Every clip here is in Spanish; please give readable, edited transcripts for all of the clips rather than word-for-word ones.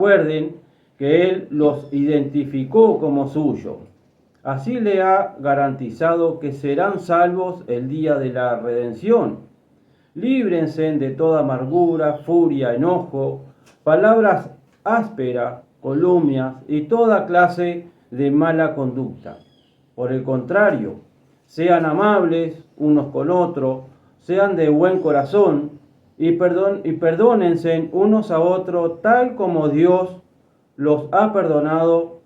Recuerden que Él los identificó como suyo. Así le ha garantizado que serán salvos el día de la redención. Líbrense de toda amargura, furia, enojo, palabras ásperas, calumnias y toda clase de mala conducta. Por el contrario, sean amables unos con otros, sean de buen corazón y perdónense unos a otros tal como Dios los ha perdonado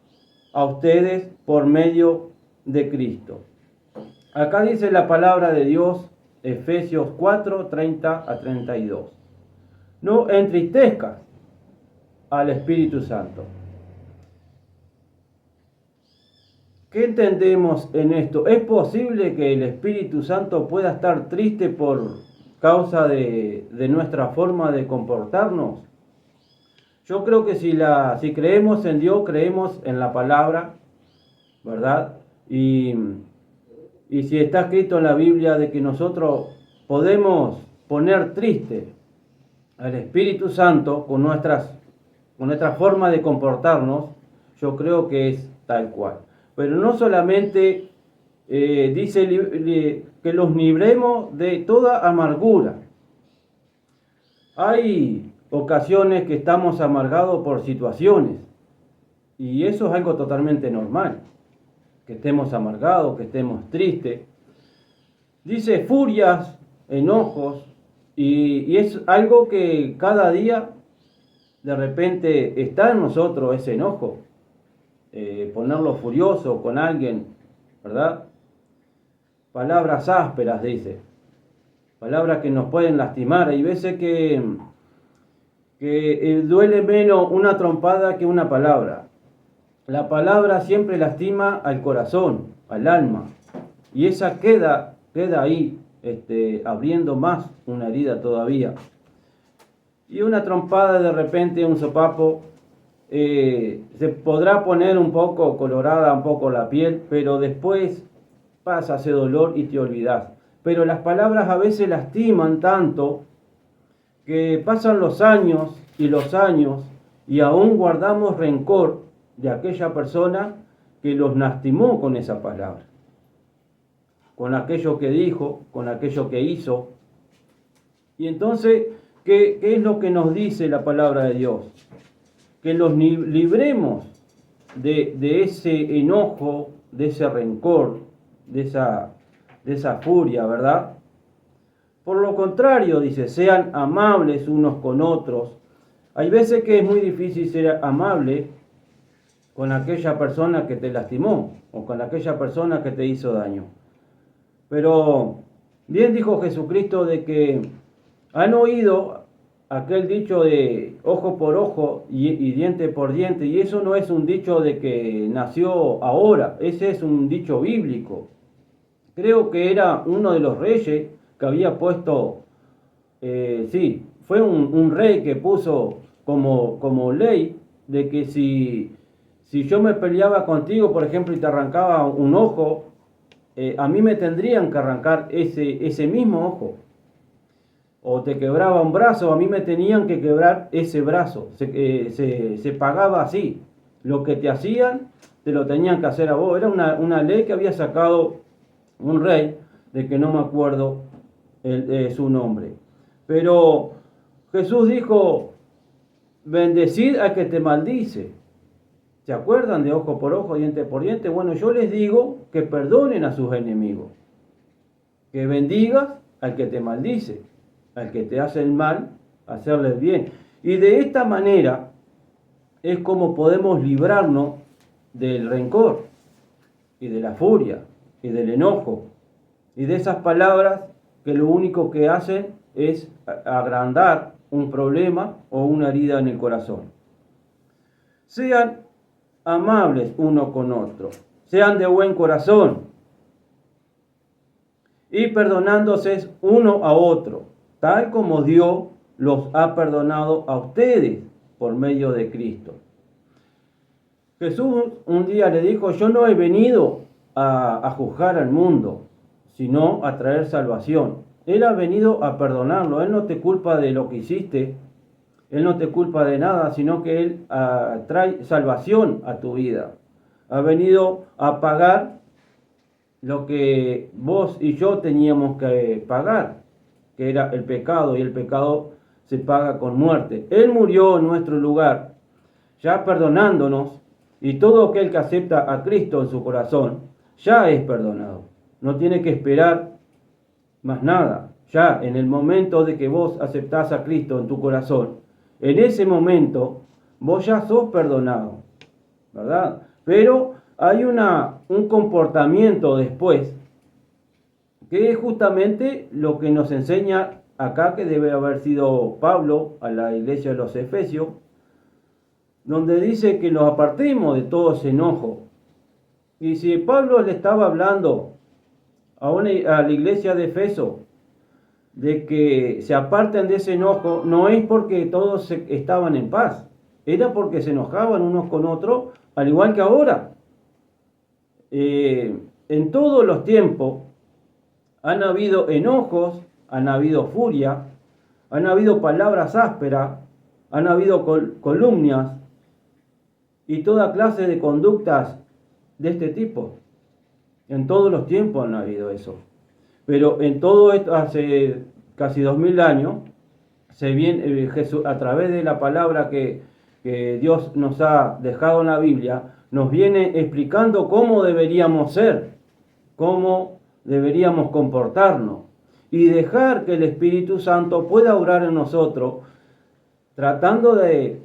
a ustedes por medio de Cristo. Acá dice la palabra de Dios, Efesios 4, 30 a 32. No entristezcas al Espíritu Santo. ¿Qué entendemos en esto? ¿Es posible que el Espíritu Santo pueda estar triste por causa de nuestra forma de comportarnos? Yo creo que si creemos en Dios, creemos en la palabra, ¿verdad? Y si está escrito en la Biblia de que nosotros podemos poner triste al Espíritu Santo con nuestra forma de comportarnos, yo creo que es tal cual. Pero no solamente dice que los libremos de toda amargura. Hay ocasiones que estamos amargados por situaciones y eso es algo totalmente normal, que estemos amargados, que estemos tristes. Dice furias, enojos, y es algo que cada día de repente está en nosotros ese enojo. Ponerlo furioso con alguien, ¿verdad? Palabras ásperas, dice. Palabras que nos pueden lastimar. Hay veces que duele menos una trompada que una palabra. La palabra siempre lastima al corazón, al alma. Y esa queda ahí, abriendo más una herida todavía. Y una trompada de repente, un sopapo, se podrá poner un poco colorada, un poco la piel, pero después pasa ese dolor y te olvidas. Pero las palabras a veces lastiman tanto que pasan los años y aún guardamos rencor de aquella persona que los lastimó con esa palabra, con aquello que dijo, con aquello que hizo. Y entonces, ¿qué es lo que nos dice la palabra de Dios? Que los libremos de ese enojo, de ese rencor, de esa furia, ¿verdad? Por lo contrario, dice, sean amables unos con otros. Hay veces que es muy difícil ser amable con aquella persona que te lastimó o con aquella persona que te hizo daño. Pero bien dijo Jesucristo de que han oído aquel dicho de ojo por ojo y diente por diente, y eso no es un dicho de que nació ahora, ese es un dicho bíblico. Creo que era uno de los reyes que había puesto, fue un rey que puso como ley de que si yo me peleaba contigo, por ejemplo, y te arrancaba un ojo, a mí me tendrían que arrancar ese mismo ojo. O te quebraba un brazo, a mí me tenían que quebrar ese brazo. Se pagaba así. Lo que te hacían, te lo tenían que hacer a vos. Era una ley que había sacado un rey, de que no me acuerdo su nombre. Pero Jesús dijo, bendecid al que te maldice. ¿Se acuerdan de ojo por ojo, diente por diente? Bueno, yo les digo que perdonen a sus enemigos. Que bendigas al que te maldice, al que te hace el mal, hacerle el bien. Y de esta manera es como podemos librarnos del rencor y de la furia y del enojo y de esas palabras que lo único que hacen es agrandar un problema o una herida en el corazón. Sean amables uno con otro, sean de buen corazón y perdonándose uno a otro, tal como Dios los ha perdonado a ustedes por medio de Cristo. Jesús un día le dijo, yo no he venido a juzgar al mundo, sino a traer salvación. Él ha venido a perdonarlo, Él no te culpa de lo que hiciste, Él no te culpa de nada, sino que Él trae salvación a tu vida. Ha venido a pagar lo que vos y yo teníamos que pagar, que era el pecado, y el pecado se paga con muerte. Él murió en nuestro lugar, ya perdonándonos, y todo aquel que acepta a Cristo en su corazón, ya es perdonado. No tiene que esperar más nada. Ya en el momento de que vos aceptás a Cristo en tu corazón, en ese momento vos ya sos perdonado, ¿verdad? Pero hay un comportamiento después, que es justamente lo que nos enseña acá, que debe haber sido Pablo a la iglesia de los Efesios, donde dice que nos apartemos de todo ese enojo. Y si Pablo le estaba hablando a la iglesia de Efeso de que se aparten de ese enojo, no es porque todos estaban en paz, era porque se enojaban unos con otros, al igual que ahora. En todos los tiempos han habido enojos, han habido furia, han habido palabras ásperas, han habido calumnias y toda clase de conductas de este tipo. En todos los tiempos han habido eso. Pero en todo esto, hace casi 2000 años, se viene Jesús, a través de la palabra que Dios nos ha dejado en la Biblia, nos viene explicando cómo deberíamos ser, cómo deberíamos comportarnos, y dejar que el Espíritu Santo pueda obrar en nosotros, tratando de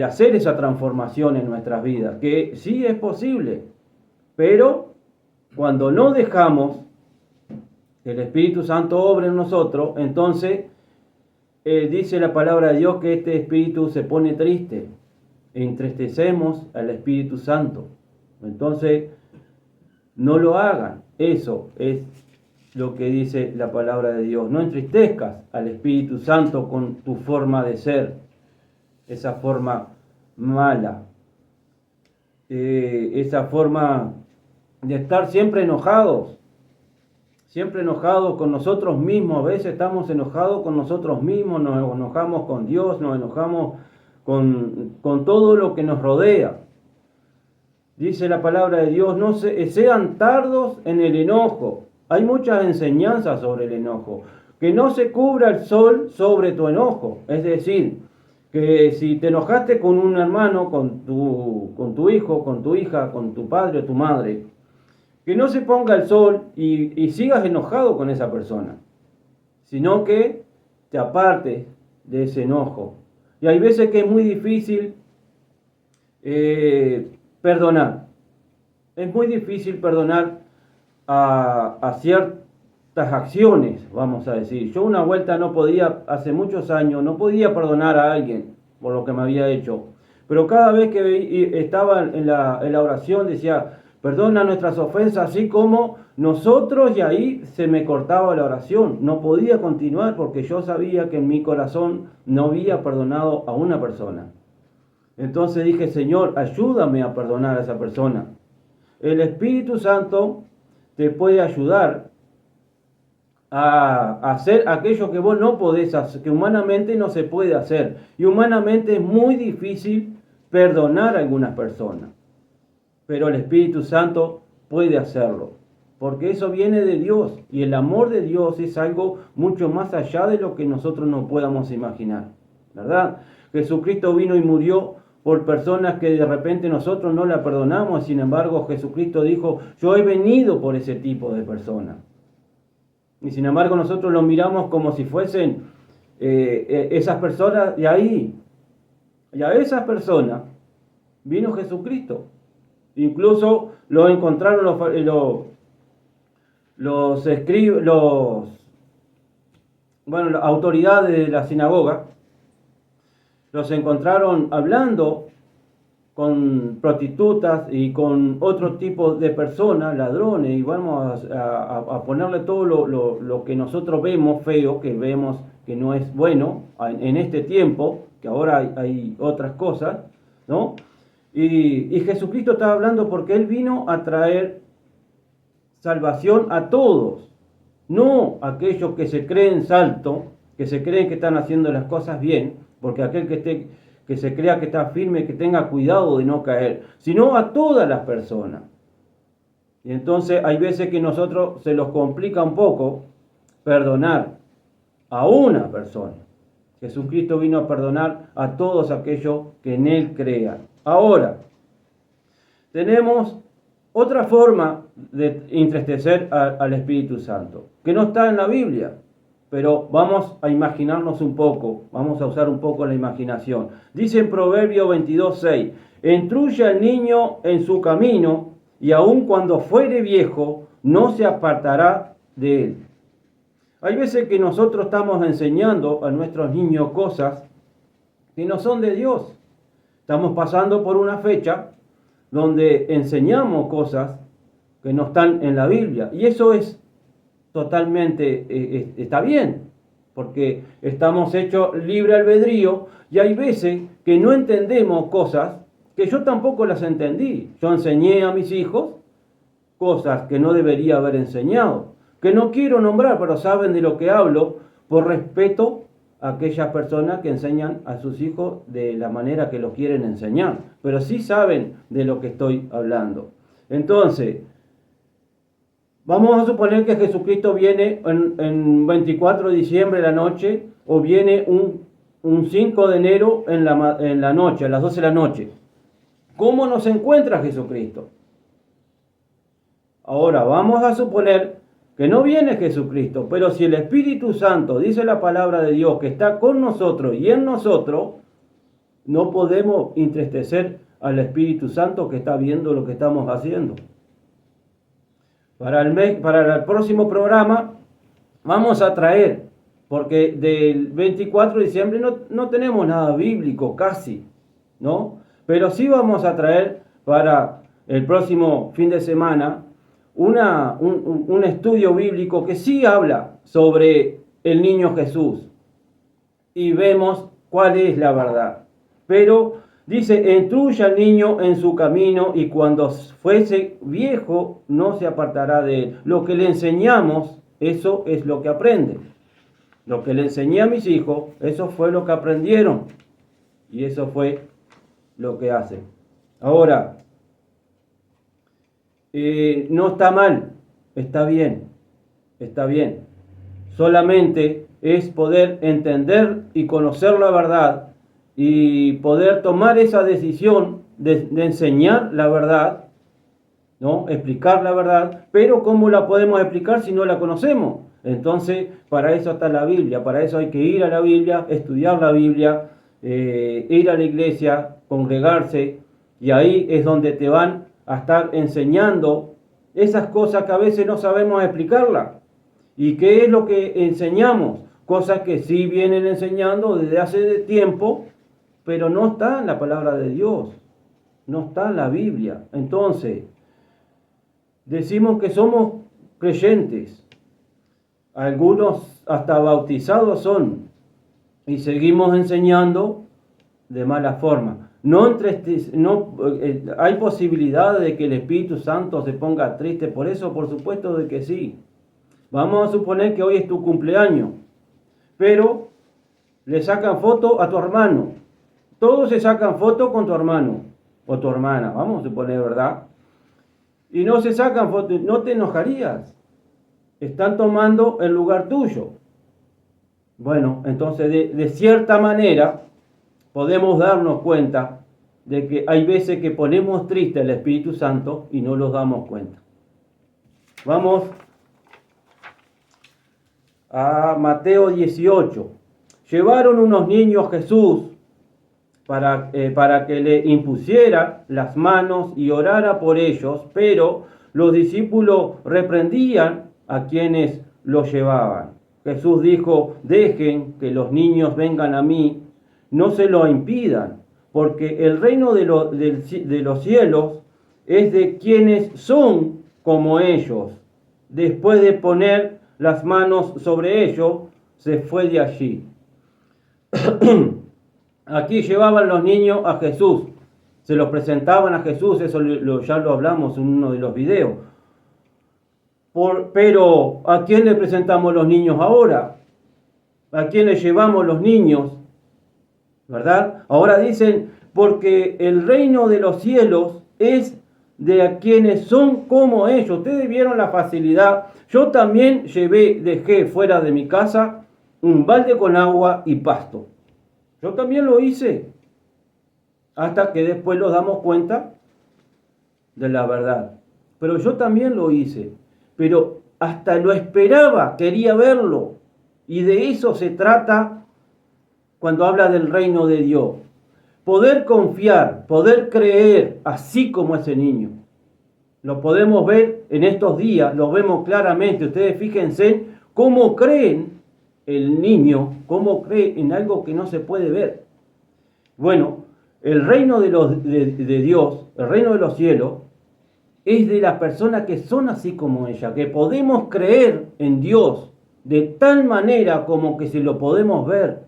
hacer esa transformación en nuestras vidas, que sí es posible, pero cuando no dejamos que el Espíritu Santo obre en nosotros, entonces dice la palabra de Dios que este Espíritu se pone triste, e entristecemos al Espíritu Santo. Entonces, no lo hagan. Eso es lo que dice la palabra de Dios. No entristezcas al Espíritu Santo con tu forma de ser, esa forma mala, esa forma de estar siempre enojados con nosotros mismos. A veces estamos enojados con nosotros mismos, nos enojamos con Dios, nos enojamos con todo lo que nos rodea. Dice la palabra de Dios, no sean tardos en el enojo. Hay muchas enseñanzas sobre el enojo. Que no se cubra el sol sobre tu enojo. Es decir, que si te enojaste con un hermano, con tu hijo, con tu hija, con tu padre o tu madre, que no se ponga el sol y sigas enojado con esa persona, sino que te apartes de ese enojo. Y hay veces que es muy difícil perdonar. Es muy difícil perdonar a ciertas acciones, vamos a decir. Yo una vuelta hace muchos años, no podía perdonar a alguien por lo que me había hecho. Pero cada vez que estaba en la oración decía, perdona nuestras ofensas, así como nosotros, y ahí se me cortaba la oración. No podía continuar porque yo sabía que en mi corazón no había perdonado a una persona. Entonces dije, Señor, ayúdame a perdonar a esa persona. El Espíritu Santo te puede ayudar a hacer aquello que vos no podés hacer, que humanamente no se puede hacer. Y humanamente es muy difícil perdonar a algunas personas. Pero el Espíritu Santo puede hacerlo, porque eso viene de Dios, y el amor de Dios es algo mucho más allá de lo que nosotros no podamos imaginar, ¿verdad? Jesucristo vino y murió por personas que de repente nosotros no la perdonamos, sin embargo Jesucristo dijo, yo he venido por ese tipo de personas. Y sin embargo nosotros lo miramos como si fuesen esas personas de ahí. Y a esas personas vino Jesucristo. Incluso lo encontraron las autoridades de la sinagoga, los encontraron hablando con prostitutas y con otro tipo de personas, ladrones, y vamos a ponerle todo lo que nosotros vemos feo, que vemos que no es bueno en este tiempo, que ahora hay otras cosas, ¿no? Y Jesucristo estaba hablando porque Él vino a traer salvación a todos, no a aquellos que se creen saltos que se creen que están haciendo las cosas bien, porque aquel que se crea que está firme, que tenga cuidado de no caer, sino a todas las personas. Y entonces hay veces que nosotros se nos complica un poco perdonar a una persona. Jesucristo vino a perdonar a todos aquellos que en Él crean. Ahora, tenemos otra forma de entristecer al Espíritu Santo, que no está en la Biblia, pero vamos a imaginarnos un poco, vamos a usar un poco la imaginación. Dice en Proverbio 22:6, instruye al niño en su camino, y aun cuando fuere viejo, no se apartará de él. Hay veces que nosotros estamos enseñando a nuestros niños cosas que no son de Dios. Estamos pasando por una fecha donde enseñamos cosas que no están en la Biblia. Y eso es totalmente, está bien, porque estamos hechos libre albedrío y hay veces que no entendemos cosas que yo tampoco las entendí. Yo enseñé a mis hijos cosas que no debería haber enseñado, que no quiero nombrar, pero saben de lo que hablo por respeto a aquellas personas que enseñan a sus hijos de la manera que lo quieren enseñar, pero sí saben de lo que estoy hablando. Entonces, vamos a suponer que Jesucristo viene en 24 de diciembre de la noche, o viene un 5 de enero en la noche, a las 12 de la noche. ¿Cómo nos encuentra Jesucristo? Ahora, vamos a suponer que no viene Jesucristo, pero si el Espíritu Santo, dice la palabra de Dios, que está con nosotros y en nosotros, no podemos entristecer al Espíritu Santo que está viendo lo que estamos haciendo. Para el próximo programa vamos a traer, porque del 24 de diciembre no tenemos nada bíblico casi, ¿no? Pero sí vamos a traer para el próximo fin de semana un estudio bíblico que sí habla sobre el niño Jesús y vemos cuál es la verdad. Pero dice, instruye al niño en su camino y cuando fuese viejo no se apartará de él. Lo que le enseñamos, eso es lo que aprende. Lo que le enseñé a mis hijos, eso fue lo que aprendieron y eso fue lo que hacen. Ahora, no está mal, está bien, está bien. Solamente es poder entender y conocer la verdad y poder tomar esa decisión de enseñar la verdad, ¿no? Explicar la verdad, pero ¿cómo la podemos explicar si no la conocemos? Entonces, para eso está la Biblia, para eso hay que ir a la Biblia, estudiar la Biblia, ir a la iglesia, congregarse, y ahí es donde te van a estar enseñando esas cosas que a veces no sabemos explicarlas. ¿Y qué es lo que enseñamos? Cosas que sí vienen enseñando desde hace tiempo, pero no está en la palabra de Dios, no está en la Biblia. Entonces, decimos que somos creyentes, algunos hasta bautizados son, y seguimos enseñando de mala forma. Hay posibilidad de que el Espíritu Santo se ponga triste por eso, por supuesto de que sí. Vamos a suponer que hoy es tu cumpleaños, pero le sacan foto a tu hermano. Todos se sacan foto con tu hermano o tu hermana, vamos a suponer, ¿verdad? Y no se sacan fotos, no te enojarías. Están tomando el lugar tuyo. Bueno, entonces de cierta manera podemos darnos cuenta de que hay veces que ponemos triste al Espíritu Santo y no nos damos cuenta. Vamos a Mateo 18. Llevaron unos niños a Jesús para que le impusiera las manos y orara por ellos, pero los discípulos reprendían a quienes los llevaban. Jesús dijo, dejen que los niños vengan a mí, no se lo impidan, porque el reino de los cielos es de quienes son como ellos. Después de poner las manos sobre ellos, se fue de allí. Aquí llevaban los niños a Jesús, se los presentaban a Jesús, eso ya lo hablamos en uno de los videos. Pero ¿a quién le presentamos los niños ahora? a quién le llevamos los niños, ¿verdad? Ahora dicen, porque el reino de los cielos es de quienes son como ellos. Ustedes vieron la facilidad. Yo también dejé fuera de mi casa un balde con agua y pasto. Yo también lo hice. Hasta que después nos damos cuenta de la verdad. Pero yo también lo hice. Pero hasta lo esperaba, quería verlo. Y de eso se trata cuando habla del reino de Dios. Poder confiar, poder creer, así como ese niño. Lo podemos ver en estos días, lo vemos claramente. Ustedes fíjense cómo creen el niño, cómo cree en algo que no se puede ver. Bueno, el reino de Dios, el reino de los cielos, es de las personas que son así como ella, que podemos creer en Dios de tal manera como que se lo podemos ver.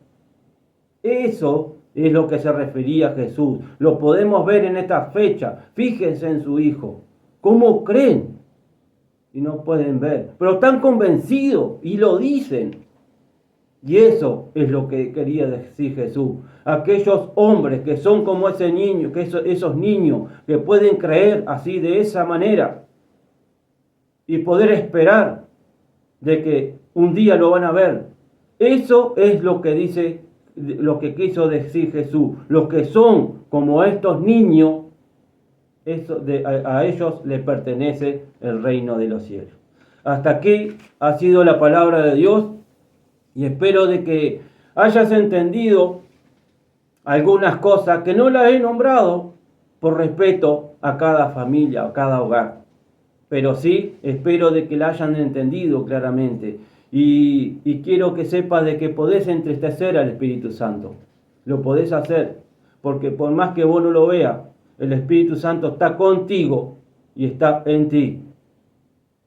Eso es lo que se refería a Jesús. Lo podemos ver en esta fecha. Fíjense en su Hijo. ¿Cómo creen? Y no pueden ver. Pero están convencidos y lo dicen. Y eso es lo que quería decir Jesús. Aquellos hombres que son como ese niño, que esos niños que pueden creer así de esa manera y poder esperar de que un día lo van a ver. Eso es lo que dice, lo que quiso decir Jesús. Los que son como estos niños, a ellos les pertenece el reino de los cielos. Hasta aquí ha sido la palabra de Dios y espero de que hayas entendido algunas cosas que no las he nombrado por respeto a cada familia, a cada hogar. Pero sí espero de que la hayan entendido claramente. Y quiero que sepas de que podés entristecer al Espíritu Santo. Lo podés hacer, porque por más que vos no lo veas, el Espíritu Santo está contigo y está en ti.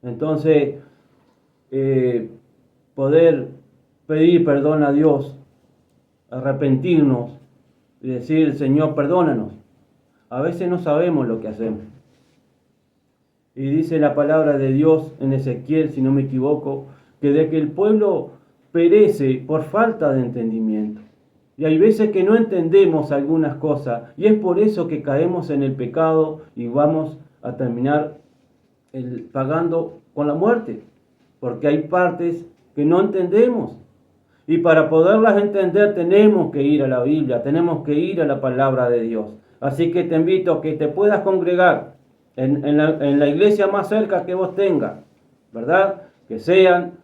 Entonces, poder pedir perdón a Dios, arrepentirnos y decir, Señor, perdónanos. A veces no sabemos lo que hacemos. Y dice la palabra de Dios en Ezequiel, si no me equivoco, que de que el pueblo perece por falta de entendimiento. Y hay veces que no entendemos algunas cosas y es por eso que caemos en el pecado y vamos a terminar pagando con la muerte. Porque hay partes que no entendemos. Y para poderlas entender tenemos que ir a la Biblia, tenemos que ir a la palabra de Dios. Así que te invito a que te puedas congregar en la iglesia más cerca que vos tengas, ¿verdad? Que sean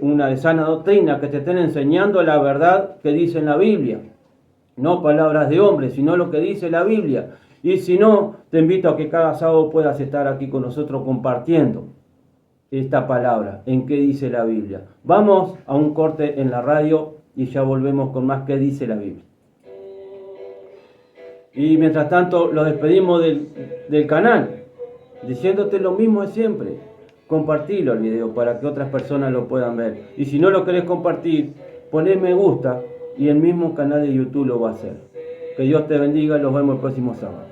una de sana doctrina, que te estén enseñando la verdad que dice en la Biblia. No palabras de hombres, sino lo que dice la Biblia. Y si no, te invito a que cada sábado puedas estar aquí con nosotros compartiendo esta palabra, en qué dice la Biblia. Vamos a un corte en la radio y ya volvemos con más qué dice la Biblia. Y mientras tanto, lo despedimos del canal, diciéndote lo mismo de siempre. Compartilo el video para que otras personas lo puedan ver. Y si no lo querés compartir, poné me gusta y el mismo canal de YouTube lo va a hacer. Que Dios te bendiga y los vemos el próximo sábado.